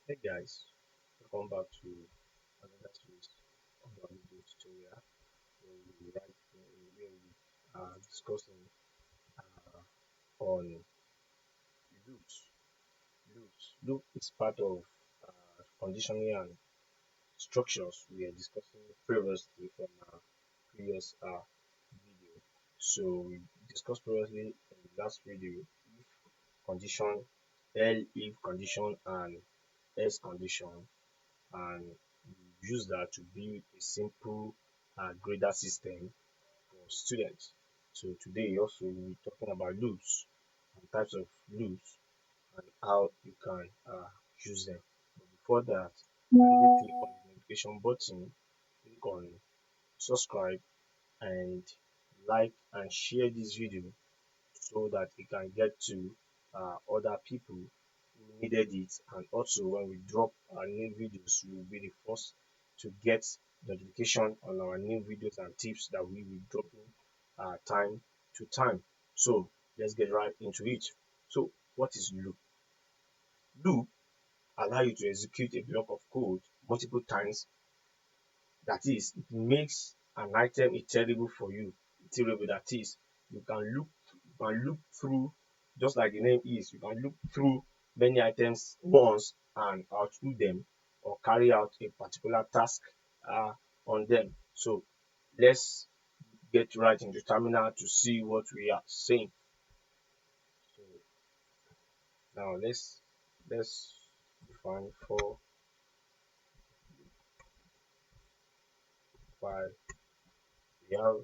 Hey guys, welcome back to another series of our video tutorial where we are discussing uh, on loops. Loop is part of conditioning and structures we are discussing previously from our previous video. So we discussed previously in the last video if condition, if condition and else condition, and we use that to build a simple grader system for students. So today also we'll be talking about loops and types of loops and how you can use them. But before that, kindly click on the notification button, click on subscribe and like and share this video so that it can get to other people who needed it. And also, when we drop our new videos, you will be the first to get notification on our new videos and tips that we will drop in time to time. So let's get right into it. So what is loop? Loop allow you to execute a block of code multiple times. That is, it makes an item iterable for you. Iterable, that is, you can look through, just like the name is, you can look through many items once and output them or carry out a particular task uh, on them. So let's get right into terminal to see what we are saying. So now let's define for while we have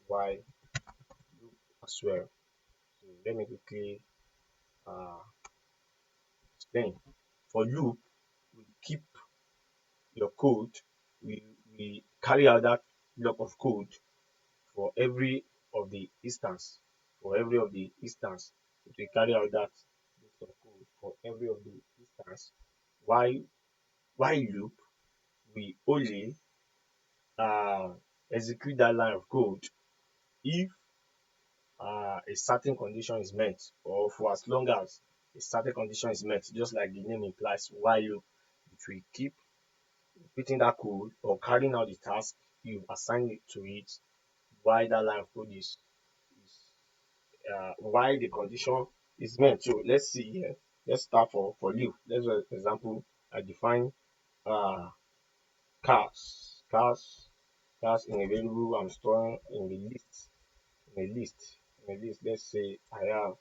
while loop as well. So let me quickly uh, explain. For loop, we keep your code, we carry out that block of code for every of the instance. For every of the instance, it will carry out that list of code for every of the instance. Why why loop? We only uh, execute that line of code if a certain condition is met, or for as long as a certain condition is met, just like the name implies. While loop, it will keep repeating that code or carrying out the task you assign it to it while that line of code is while the condition is met. So let's see here. Let's start for loop. Let's for example, I define uh cars in a variable I'm storing in the list in a list. Let's say I have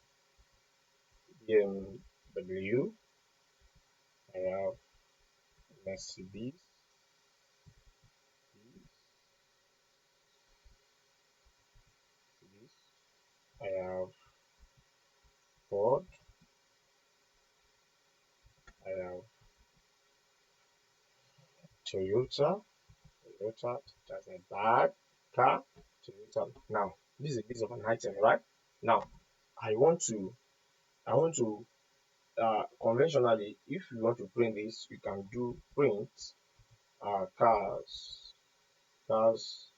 BMW, I have Mercedes, I have Ford, I have Toyota. Toyota, that's a bad car. Toyota. Now, this is a piece of an item, right? Now, I want to, I want to, conventionally, if you want to print this, you can do print cars. Cars.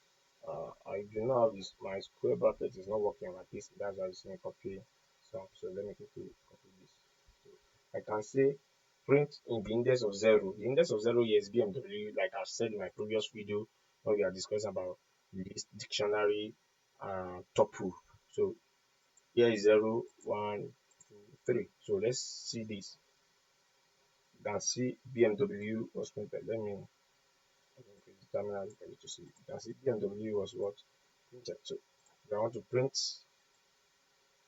I do not have this. My square bracket is not working like this. That's why it's not copy. So let me quickly copy this. So I can say print in the index of zero. The index of zero here is BMW, like I've said in my previous video when we are discussing about list, dictionary, tuple. So here is 0, 1, 2, 3. So let's see this. You can see BMW was printed. Let me increase the terminal for you to see. You can see BMW was what printed. So if I want to print,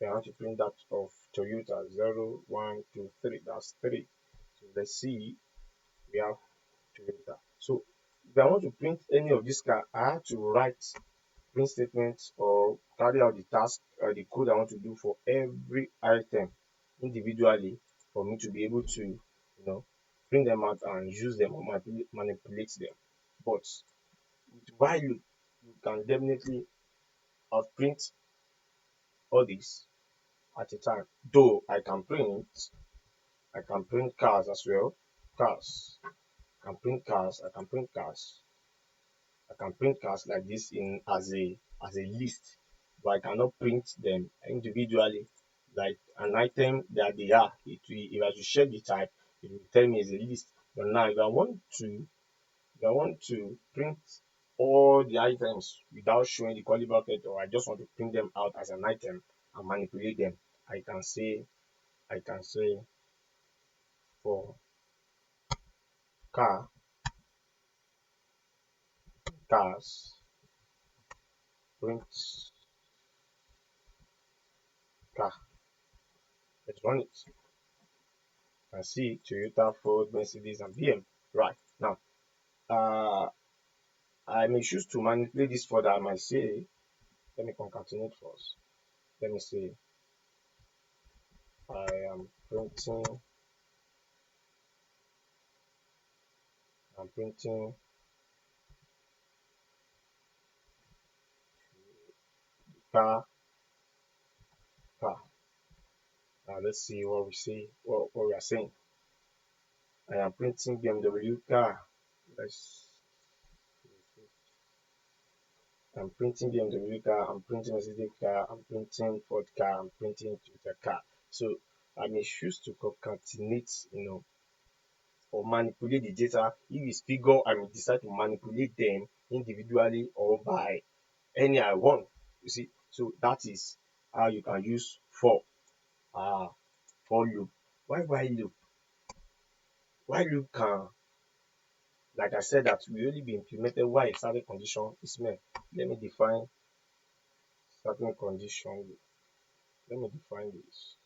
if I want to print that of Toyota 0, 1, 2, 3. That's 3. So let's see, we have Toyota. So if I want to print any of this car, I have to write print statements or carry out the task or the code I want to do for every item individually for me to be able to, print them out and use them or manipulate them. But with while you can definitely outprint all this at a time. Though I can print cars as well. Cars. I can print cars. I can print cars like this in as a list, but I cannot print them individually like an item that they are. If I should check the type, it will tell me it's a list. But now if I want to print all the items without showing the curly bracket, or I just want to print them out as an item and manipulate them, I can say for car cars print car. Let's run it. You can see Toyota, Ford, Mercedes, and BM. Right now, uh, I may choose to manipulate this further. I might say, let me concatenate first. Let me say I am printing I'm printing car car. Now let's see what we are saying. I am printing BMW car. Let's I'm printing BMW car, I'm printing Mercedes car, I'm printing Ford car, I'm printing Toyota car. So I may choose to concatenate, or manipulate the data. If it's figure, I may decide to manipulate them individually or by any I want. You see, so that is how you can use uh for loop. Why while loop? While loop can, like I said, that will only be implemented while a certain condition is met. Let me define certain condition. Let me define this.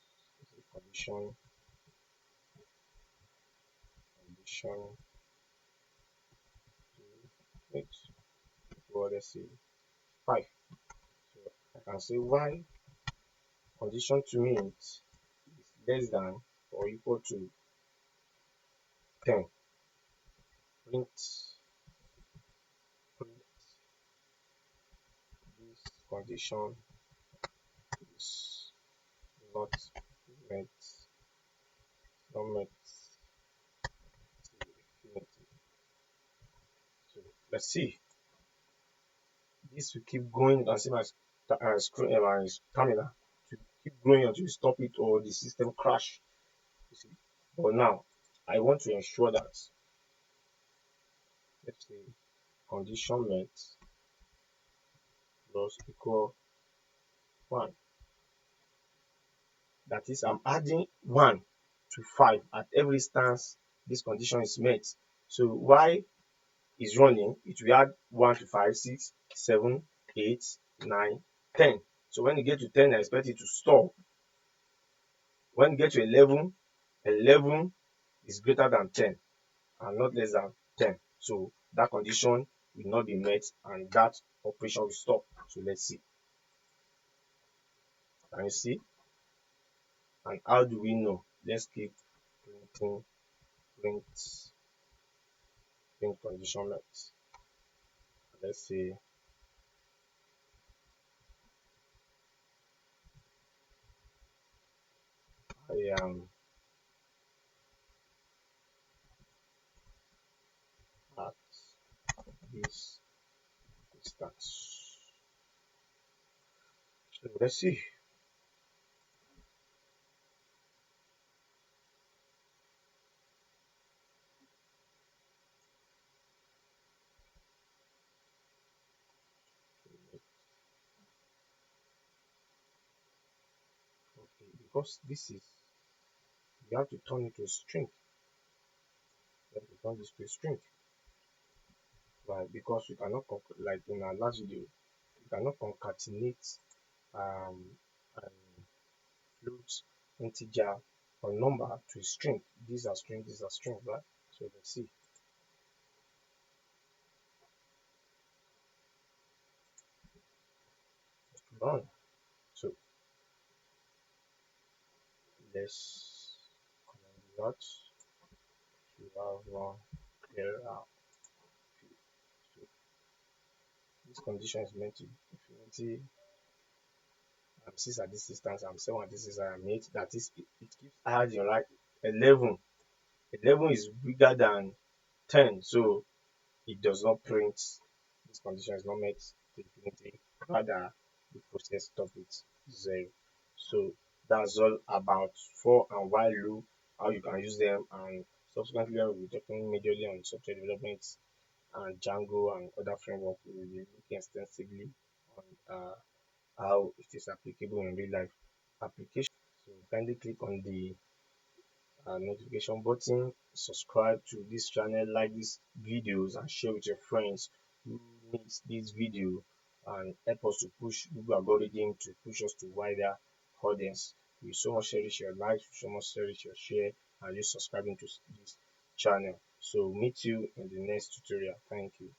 Condition condition to meet. Well, let's say 5. So I can say while condition to meet is less than or equal to 10. Print print this condition is not met not met till infinity. So let's see. This will keep going as my screen my stamina to keep growing until you stop it or the system crash. You see. But now I want to ensure that, let's say, condition met plus equal 1. That is, I'm adding 1 to 5 at every instance this condition is met. So y is running, it will add 1 to 5, 6, 7, 8, 9, 10. So when you get to 10, I expect it to stop. When you get to 11, 11 is greater than 10 and not less than 10. So that condition will not be met and that operation will stop. So let's see. Can you see? And how do we know? Let's keep printing print condition met. Let's say I am at this distance. So let's see. Okay, because this is, you have to turn it to a string. You have to turn this to a string. Right? Because you cannot, like in our last video, you cannot concatenate an float, integer, or number to a string. These are string, right? So let's see. Run. So let's comment to have one error. So this condition is meant to infinity. I'm 6 at this distance, I'm 7 at this distance, I'm 8. That is, it keeps adding, right? 11. 11 is bigger than 10, so it does not print. This condition is not met to infinity. Rather, the process stop it 0. So that's all about for and while loop, how you can use them, and Subsequently, we'll be talking majorly on software development and Django and other frameworks. We will be looking extensively on how it is applicable in real life application. So kindly click on the notification button, subscribe to this channel, like these videos, and share with your friends who needs this video, and help us to push Google algorithm to push us to wider audience. We so much cherish your likes, we so much cherish your share, and you subscribing to this channel. So meet you in the next tutorial. Thank you.